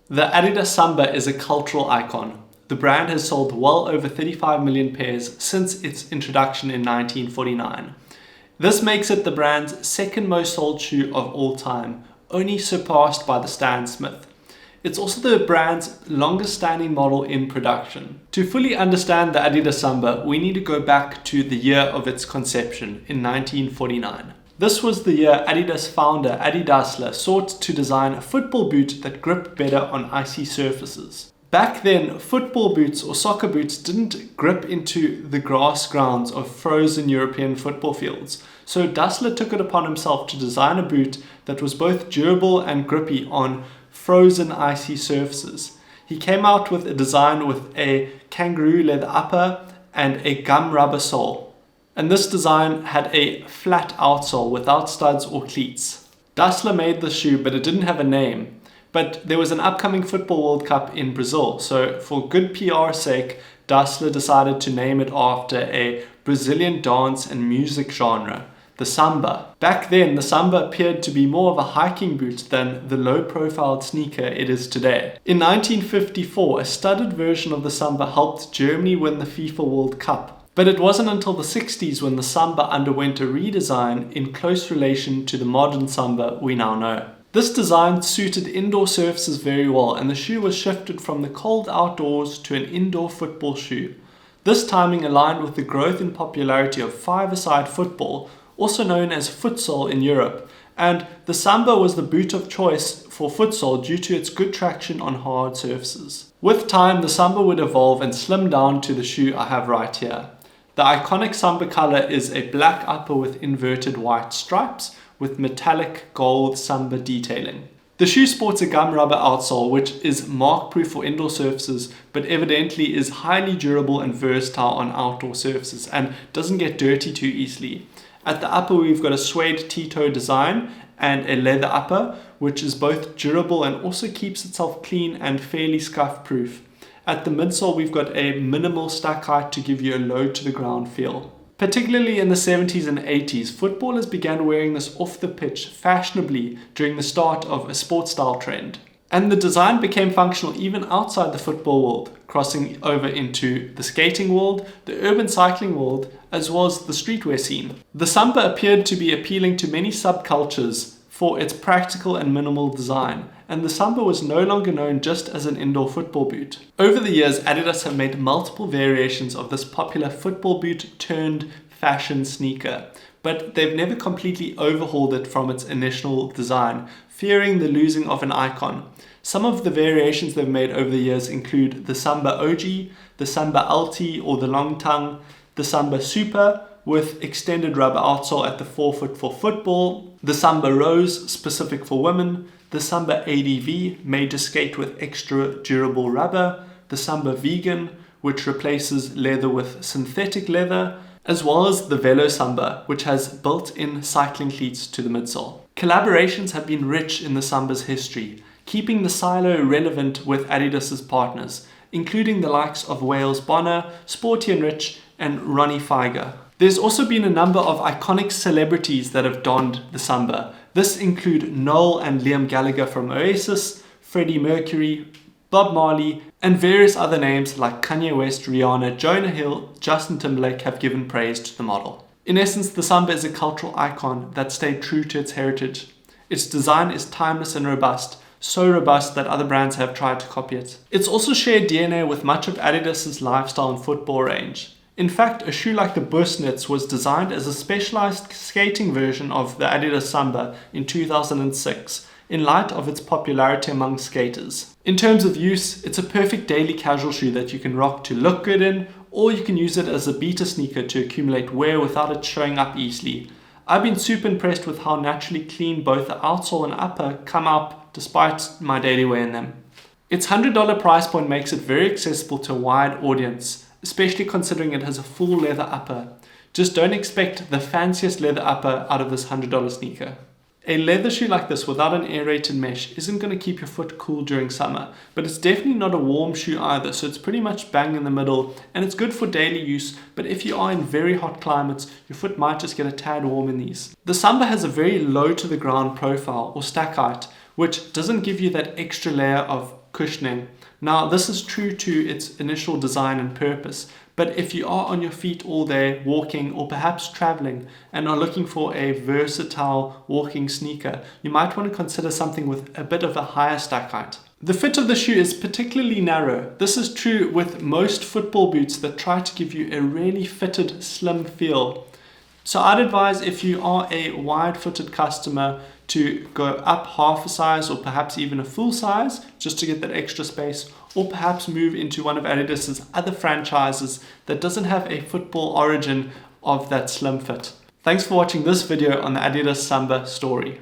The Adidas Samba is a cultural icon. The brand has sold well over 35 million pairs since its introduction in 1949. This makes it the brand's second most sold shoe of all time, only surpassed by the Stan Smith. It's also the brand's longest standing model in production. To fully understand the Adidas Samba, we need to go back to the year of its conception in 1949. This was the year Adidas founder Adi Dassler sought to design a football boot that gripped better on icy surfaces. Back then, football boots or soccer boots didn't grip into the grass grounds of frozen European football fields, so Dassler took it upon himself to design a boot that was both durable and grippy on frozen icy surfaces. He came out with a design with a kangaroo leather upper and a gum rubber sole. And this design had a flat outsole without studs or cleats. Dassler made the shoe, but it didn't have a name. But there was an upcoming Football World Cup in Brazil, so for good PR sake, Dassler decided to name it after a Brazilian dance and music genre, the samba. Back then, the samba appeared to be more of a hiking boot than the low-profile sneaker it is today. In 1954, a studded version of the samba helped Germany win the FIFA World Cup. But it wasn't until the 60s when the Samba underwent a redesign in close relation to the modern Samba we now know. This design suited indoor surfaces very well, and the shoe was shifted from the cold outdoors to an indoor football shoe. This timing aligned with the growth in popularity of five-a-side football, also known as futsal in Europe, and the Samba was the boot of choice for futsal due to its good traction on hard surfaces. With time, the Samba would evolve and slim down to the shoe I have right here. The iconic Samba color is a black upper with inverted white stripes with metallic gold Samba detailing. The shoe sports a gum rubber outsole which is mark-proof for indoor surfaces but evidently is highly durable and versatile on outdoor surfaces and doesn't get dirty too easily. At the upper we've got a suede T-toe design and a leather upper which is both durable and also keeps itself clean and fairly scuff-proof. At the midsole, we've got a minimal stack height to give you a low to the ground feel. Particularly in the 70s and 80s, footballers began wearing this off the pitch fashionably during the start of a sports style trend. And the design became functional even outside the football world, crossing over into the skating world, the urban cycling world, as well as the streetwear scene. The Samba appeared to be appealing to many subcultures for its practical and minimal design, and the Samba was no longer known just as an indoor football boot. Over the years, Adidas have made multiple variations of this popular football boot turned fashion sneaker, but they've never completely overhauled it from its initial design, fearing the losing of an icon. Some of the variations they've made over the years include the Samba OG, the Samba LT or the long tongue, the Samba Super, with extended rubber outsole at the forefoot for football, the Samba Rose, specific for women, the Samba ADV, made to skate with extra durable rubber, the Samba Vegan, which replaces leather with synthetic leather, as well as the Velo Samba, which has built-in cycling cleats to the midsole. Collaborations have been rich in the Samba's history, keeping the silo relevant with Adidas's partners, including the likes of Wales Bonner, Sporty and Rich, and Ronnie Figer. There's also been a number of iconic celebrities that have donned the Samba. This include Noel and Liam Gallagher from Oasis, Freddie Mercury, Bob Marley, and various other names like Kanye West, Rihanna, Jonah Hill, Justin Timberlake have given praise to the model. In essence, the Samba is a cultural icon that stayed true to its heritage. Its design is timeless and robust, so robust that other brands have tried to copy it. It's also shared DNA with much of Adidas's lifestyle and football range. In fact, a shoe like the Busnets was designed as a specialized skating version of the Adidas Samba in 2006, in light of its popularity among skaters. In terms of use, it's a perfect daily casual shoe that you can rock to look good in, or you can use it as a beater sneaker to accumulate wear without it showing up easily. I've been super impressed with how naturally clean both the outsole and upper come up despite my daily wear in them. Its $100 price point makes it very accessible to a wide audience, especially considering it has a full leather upper. Just don't expect the fanciest leather upper out of this $100 sneaker. A leather shoe like this without an aerated mesh isn't going to keep your foot cool during summer, but it's definitely not a warm shoe either, so it's pretty much bang in the middle, and it's good for daily use, but if you are in very hot climates, your foot might just get a tad warm in these. The Samba has a very low to the ground profile or stack height, which doesn't give you that extra layer of cushioning. Now, this is true to its initial design and purpose, but if you are on your feet all day walking or perhaps traveling and are looking for a versatile walking sneaker, you might want to consider something with a bit of a higher stack height. The fit of the shoe is particularly narrow. This is true with most football boots that try to give you a really fitted, slim feel. So I'd advise, if you are a wide-footed customer, to go up half a size or perhaps even a full size just to get that extra space, or perhaps move into one of Adidas's other franchises that doesn't have a football origin of that slim fit. Thanks for watching this video on the Adidas Samba story.